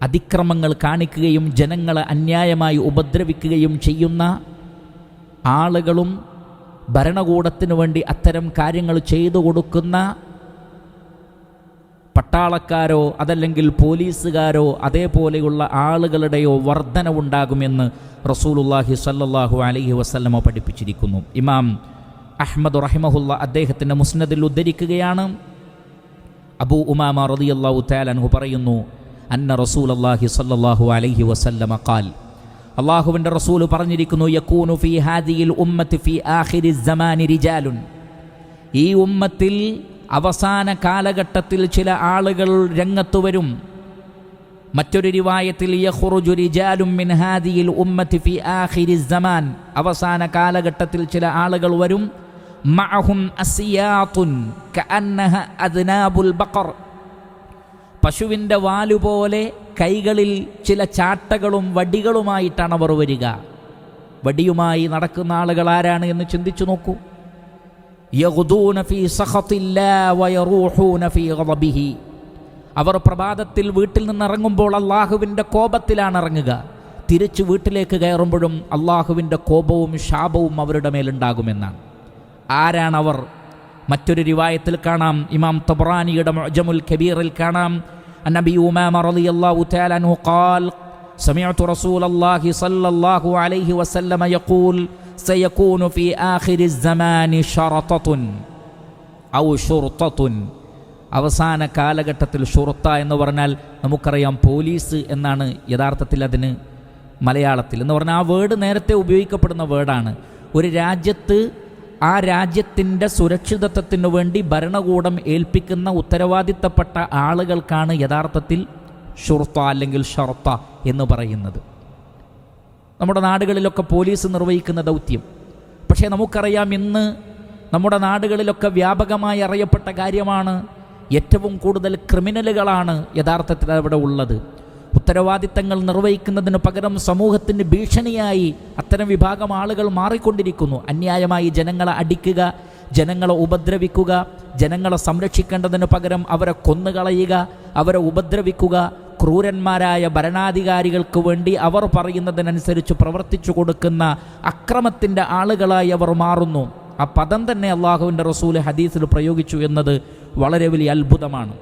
അതിക്രമങ്ങൾ കാണിക്കുകയും ജനങ്ങളെ അന്യായമായി ഉപദ്രവിക്കുകയും ചെയ്യുന്ന ആളുകളും ഭരണകൂടത്തിനു വേണ്ടി അത്തരം കാര്യങ്ങൾ ചെയ്തു കൊടുക്കുന്ന പട്ടാളക്കാരോ അതല്ലെങ്കിൽ പോലീസുകാരോ അതേപോലെയുള്ള ആളുകളുടെയോ വർധനവുണ്ടാകുമെന്ന് റസൂലുള്ളാഹി സ്വല്ലല്ലാഹു അലൈഹി വസല്ലമ പഠിപ്പിച്ചിരിക്കുന്നു. ഇമാം അഹ്മദ് റഹിമഹുല്ല അദ്ദേഹത്തിൻ്റെ മുസ്നദിൽ ഉദ്ധരിക്കുകയാണ്. അബൂ ഉമാമ റളിയല്ലാഹു തആല അൻഹു പറയുന്നു, അന്ന റസൂലുള്ളാഹി സ്വല്ലല്ലാഹു അലൈഹി വസല്ലമ ഖാൽ, അല്ലാഹുവിൻ്റെ റസൂൽ പറഞ്ഞിരിക്കുന്നു, യകൂനു ഫീ ഹാദിഹിൽ ഉമ്മത്തി ഫീ ആഖിരി സമാനി റിജാലുൻ, ഈ ഉമ്മത്തിൽ അവസാന കാലഘട്ടത്തിൽ ചില ആളുകൾ രംഗത്തു വരും. മറ്റൊരു റിവായത്തിൽ യഖ്റുജു റിജാലുൻ മിൻ ഹാദിഹിൽ ഉമ്മത്തി ഫീ ആഖിരി സമാൻ, അവസാന കാലഘട്ടത്തിൽ ചില ആളുകൾ വരും. മഅഹും അസിയാത്തുൻ കഅന്നഹ അദ്നാബുൽ ബഖർ, പശുവിൻ്റെ വാലുപോലെ കൈകളിൽ ചില ചാട്ടകളും വടികളുമായിട്ടാണ് അവർ വരിക. വടിയുമായി നടക്കുന്ന ആളുകൾ ആരാണ് എന്ന് ചിന്തിച്ചു നോക്കൂ. യഗ്ദൂന ഫീ സഖത്തില്ലാഹി വയറൂഹൂന ഫീ ഗളബിഹി, അവർ പ്രഭാതത്തിൽ വീട്ടിൽ നിന്ന് ഇറങ്ങുമ്പോൾ അള്ളാഹുവിൻ്റെ കോപത്തിലാണ് ഇറങ്ങുക. തിരിച്ച് വീട്ടിലേക്ക് കയറുമ്പോഴും അള്ളാഹുവിൻ്റെ കോപവും ശാപവും അവരുടെ മേലുണ്ടാകുമെന്നാണ്. ആരാണവർ? മറ്റൊരു റിവായത്തിൽ കാണാം, ഇമാം തബറാനിയുടെ മുഅ്ജമുൽ കബീറിൽ കാണാം, നബി ഉമാമ റളിയല്ലാഹു തആല അൻഹു ഖാൽ സമിഅതു റസൂലല്ലാഹി സ്വല്ലല്ലാഹു അലൈഹി വസല്ലമ യഖൂൽ സയകൂനു ഫീ ആഖിരി സമാനി ശറതത്തുൻ ഔ ശുർതത്തുൻ, അവസാന കാലഘട്ടത്തിൽ ഷുർത്ത എന്ന് പറഞ്ഞാൽ നമുക്കറിയാം പോലീസ് എന്നാണ് യഥാർത്ഥത്തിൽ അതിന് മലയാളത്തിൽ എന്ന് പറഞ്ഞാൽ ആ വേർഡ് നേരത്തെ ഉപയോഗിക്കപ്പെടുന്ന വേർഡാണ്. ഒരു രാജ്യത്ത് ആ രാജ്യത്തിൻ്റെ സുരക്ഷിതത്വത്തിനു വേണ്ടി ഭരണകൂടം ഏൽപ്പിക്കുന്ന ഉത്തരവാദിത്തപ്പെട്ട ആളുകൾക്കാണ് യഥാർത്ഥത്തിൽ ഷുർത്ത അല്ലെങ്കിൽ ഷർത്ത എന്ന് പറയുന്നത്. നമ്മുടെ നാടുകളിലൊക്കെ പോലീസ് നിർവഹിക്കുന്ന ദൗത്യം. പക്ഷേ നമുക്കറിയാം, ഇന്ന് നമ്മുടെ നാടുകളിലൊക്കെ വ്യാപകമായി അറിയപ്പെട്ട കാര്യമാണ്, ഏറ്റവും കൂടുതൽ ക്രിമിനലുകളാണ് യഥാർത്ഥത്തിൽ അവിടെ ഉള്ളത്. ഉത്തരവാദിത്തങ്ങൾ നിർവഹിക്കുന്നതിന് പകരം സമൂഹത്തിന് ഭീഷണിയായി അത്തരം വിഭാഗം ആളുകൾ മാറിക്കൊണ്ടിരിക്കുന്നു. അന്യായമായി ജനങ്ങളെ അടിക്കുക, ജനങ്ങളെ ഉപദ്രവിക്കുക, ജനങ്ങളെ സംരക്ഷിക്കേണ്ടതിന് പകരം അവരെ കൊന്നുകളയുക, അവരെ ഉപദ്രവിക്കുക. ക്രൂരന്മാരായ ഭരണാധികാരികൾക്ക് വേണ്ടി അവർ പറയുന്നതിനനുസരിച്ച് പ്രവർത്തിച്ചു കൊടുക്കുന്ന അക്രമത്തിൻ്റെ ആളുകളായി അവർ മാറുന്നു. ആ പദം തന്നെ അള്ളാഹുവിൻ്റെ റസൂൽ ഹദീസിൽ പ്രയോഗിച്ചു എന്നത് വളരെ വലിയ അത്ഭുതമാണ്.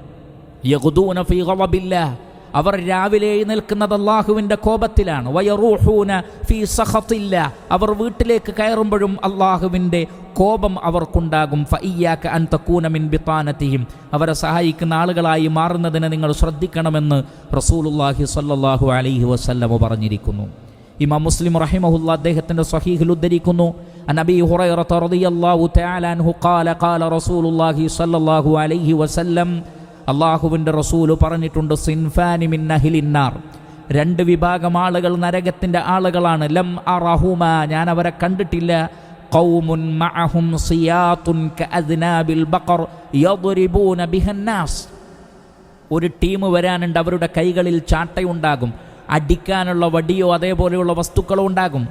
യഗ്ദൂന ഫീ ഗളബില്ലാഹ്, അവർ രാവിലെ എഴുന്നേൽക്കുന്നത് അള്ളാഹുവിൻ്റെ കോപത്തിലാണ്. വയറൂഹൂന ഫീ സഖത്തില്ലാഹ്, അവർ വീട്ടിലേക്ക് കയറുമ്പോഴും അള്ളാഹുവിൻ്റെ കോപം അവർക്കുണ്ടാകും. ഫഇയ്യാക അൻ തകൂന മിൻ ബിതാനതിഹിം, അവരെ സഹായിക്കുന്ന ആളുകളായി മാറുന്നതിന് നിങ്ങൾ ശ്രദ്ധിക്കണമെന്ന് റസൂലുള്ളാഹി സ്വല്ലല്ലാഹു അലൈഹി വസല്ലം പറഞ്ഞിരിക്കുന്നു. ഇമാം മുസ്ലിം റഹിമഹുല്ലാ അദ്ദേഹത്തിൻ്റെ സ്വഹീഹിൽ ഉദ്ധരിക്കുന്നു, നബി ഹുറൈറ റളിയല്ലാഹു തആല അൻഹു ഖാല ഖാല റസൂലുള്ളാഹി സ്വല്ലല്ലാഹു അലൈഹി വസല്ലം, അള്ളാഹുവിൻ്റെ റസൂല് പറഞ്ഞിട്ടുണ്ട്, സിൻഫാനി മിൻ അഹ്ലിന്നാർ, രണ്ട് വിഭാഗം ആളുകൾ നരകത്തിൻ്റെ ആളുകളാണ്. ലം അറഹുമ, ഞാൻ അവരെ കണ്ടിട്ടില്ല. ഖൗമുൻ മഅഹും സിയാത്തുൻ കഅദ്നാബിൽ ബഖർ യദ്രിബൂന ബിഹന്നാസ്, ഒരു ടീം വരാനുണ്ട്, അവരുടെ കൈകളിൽ ചാട്ടയുണ്ടാകും, അടിക്കാനുള്ള വടിയോ അതേപോലെയുള്ള വസ്തുക്കളോ ഉണ്ടാകും.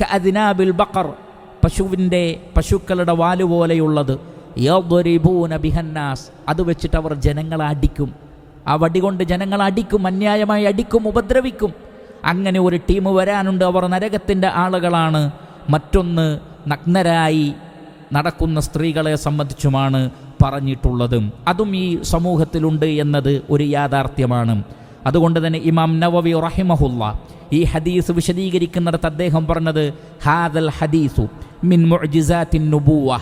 കഅദ്നാബിൽ ബഖർ, പശുക്കളുടെ വാലുപോലെയുള്ളത്. യദ്രിബൂന ബിഹന്നാസ്, അത് വെച്ചിട്ട് അവർ ജനങ്ങളെ അടിക്കും. ആ വടി കൊണ്ട് ജനങ്ങളെ അടിക്കും, അന്യായമായി അടിക്കും, ഉപദ്രവിക്കും. അങ്ങനെ ഒരു ടീം വരാനുണ്ട്, അവർ നരകത്തിൻ്റെ ആളുകളാണ്. മറ്റൊന്ന് നഗ്നരായി നടക്കുന്ന സ്ത്രീകളെ സംബന്ധിച്ചുമാണ് പറഞ്ഞിട്ടുള്ളത്. അതും ഈ സമൂഹത്തിലുണ്ട് എന്നത് ഒരു യാഥാർത്ഥ്യമാണ്. അതുകൊണ്ട് തന്നെ ഇമാം നവവി റഹിമഹുല്ലാ ഈ ഹദീസ് വിശദീകരിക്കുന്നിടത്ത് അദ്ദേഹം പറഞ്ഞത്, ഹാദൽ ഹദീസു മിൻ മുഅ്ജിസാത്തിൻ നുബുവ്വ,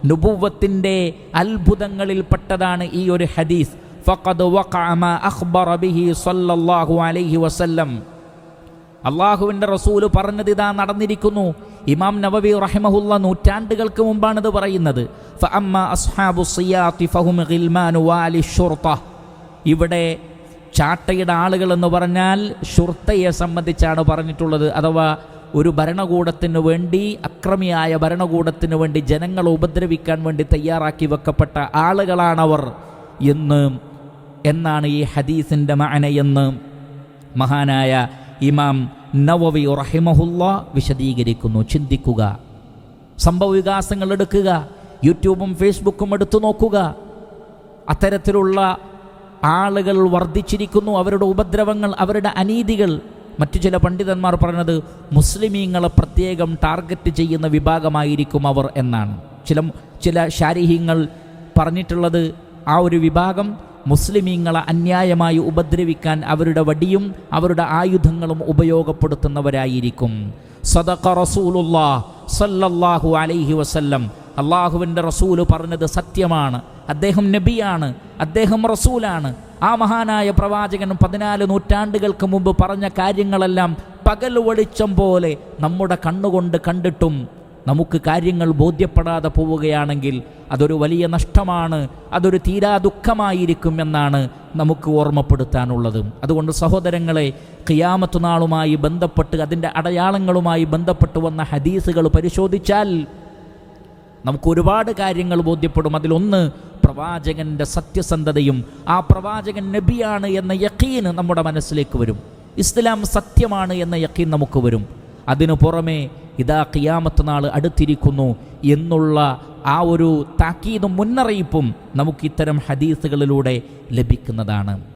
നുബുവ്വത്തിൻ്റെ അത്ഭുതങ്ങളിൽപ്പെട്ടതാണ് ഈ ഒരു ഹദീസ്. ഫഖദ് വഖഅ മാ അഖ്ബറ ബിഹി സ്വല്ലല്ലാഹു അലൈഹി വസല്ലം, അള്ളാഹുവിൻ്റെ റസൂല് പറഞ്ഞത് ഇതാ നടന്നിരിക്കുന്നു. ഇമാം നവവി റഹിമഹുല്ലാ നൂറ്റാണ്ടുകൾക്ക് മുമ്പാണിത് പറയുന്നത്. ഫഅമ്മാ അസ്ഹാബു സിയാത്തി ഫഹും ഗിൽമാനു വാലി ശുർത, ഇവിടെ ചാട്ടയുടെ ആളുകൾ എന്ന് പറഞ്ഞാൽ ഷുർത്തയെ സംബന്ധിച്ചാണ് പറഞ്ഞിട്ടുള്ളത്. അഥവാ ഒരു ഭരണകൂടത്തിന് വേണ്ടി, അക്രമിയായ ഭരണകൂടത്തിന് വേണ്ടി ജനങ്ങളെ ഉപദ്രവിക്കാൻ വേണ്ടി തയ്യാറാക്കി വെക്കപ്പെട്ട ആളുകളാണവർ എന്നാണ് ഈ ഹദീസിൻ്റെ മഅനയെന്ന് മഹാനായ ഇമാം നവവി റഹിമഹുല്ലാ വിശദീകരിക്കുന്നു. ചിന്തിക്കുക, സംഭവ വികാസങ്ങൾ എടുക്കുക, യൂട്യൂബും ഫേസ്ബുക്കും എടുത്തു നോക്കുക. അത്തരത്തിലുള്ള ആളുകൾ വർദ്ധിച്ചിരിക്കുന്നു, അവരുടെ ഉപദ്രവങ്ങൾ, അവരുടെ അനീതികൾ. മറ്റു ചില പണ്ഡിതന്മാർ പറഞ്ഞത് മുസ്ലിമീങ്ങളെ പ്രത്യേകം ടാർഗറ്റ് ചെയ്യുന്ന വിഭാഗമായിരിക്കും അവർ എന്നാണ്. ചില ശാരീഹിങ്ങൾ പറഞ്ഞിട്ടുള്ളത് ആ ഒരു വിഭാഗം മുസ്ലിമീങ്ങളെ അന്യായമായി ഉപദ്രവിക്കാൻ അവരുടെ വടിയും അവരുടെ ആയുധങ്ങളും ഉപയോഗപ്പെടുത്തുന്നവരായിരിക്കും. സദഖ റസൂലുള്ളാഹ് സല്ലല്ലാഹു അലൈഹി വസല്ലം, അള്ളാഹുവിൻ്റെ റസൂല് പറഞ്ഞത് സത്യമാണ്. അദ്ദേഹം നബിയാണ്, അദ്ദേഹം റസൂലാണ്. ആ മഹാനായ പ്രവാചകൻ 14 നൂറ്റാണ്ടുകൾക്ക് മുമ്പ് പറഞ്ഞ കാര്യങ്ങളെല്ലാം പകൽ വെളിച്ചം പോലെ നമ്മുടെ കണ്ണുകൊണ്ട് കണ്ടിട്ടും നമുക്ക് കാര്യങ്ങൾ ബോധ്യപ്പെടാതെ പോവുകയാണെങ്കിൽ അതൊരു വലിയ നഷ്ടമാണ്, അതൊരു തീരാ ദുഃഖമായിരിക്കും എന്നാണ് നമുക്ക് ഓർമ്മപ്പെടുത്താനുള്ളത്. അതുകൊണ്ട് സഹോദരങ്ങളെ, ഖിയാമത്ത് നാളുമായി ബന്ധപ്പെട്ട് അതിൻ്റെ അടയാളങ്ങളുമായി ബന്ധപ്പെട്ട് വന്ന ഹദീസുകൾ പരിശോധിച്ചാൽ നമുക്ക് ഒരുപാട് കാര്യങ്ങൾ ബോധ്യപ്പെടും. അതിലൊന്ന് പ്രവാചകൻ്റെ സത്യസന്ധതയും ആ പ്രവാചകൻ നബിയാണ് എന്ന യഖീൻ നമ്മുടെ മനസ്സിലേക്ക് വരും. ഇസ്ലാം സത്യമാണ് എന്ന യഖീൻ നമുക്ക് വരും. അതിനു പുറമെ ഇതാ ഖിയാമത്ത് നാൾ അടുത്തിരിക്കുന്നു എന്നുള്ള ആ ഒരു താക്കീതും മുന്നറിയിപ്പും നമുക്ക് ഇത്തരം ഹദീസുകളിലൂടെ ലഭിക്കുന്നതാണ്.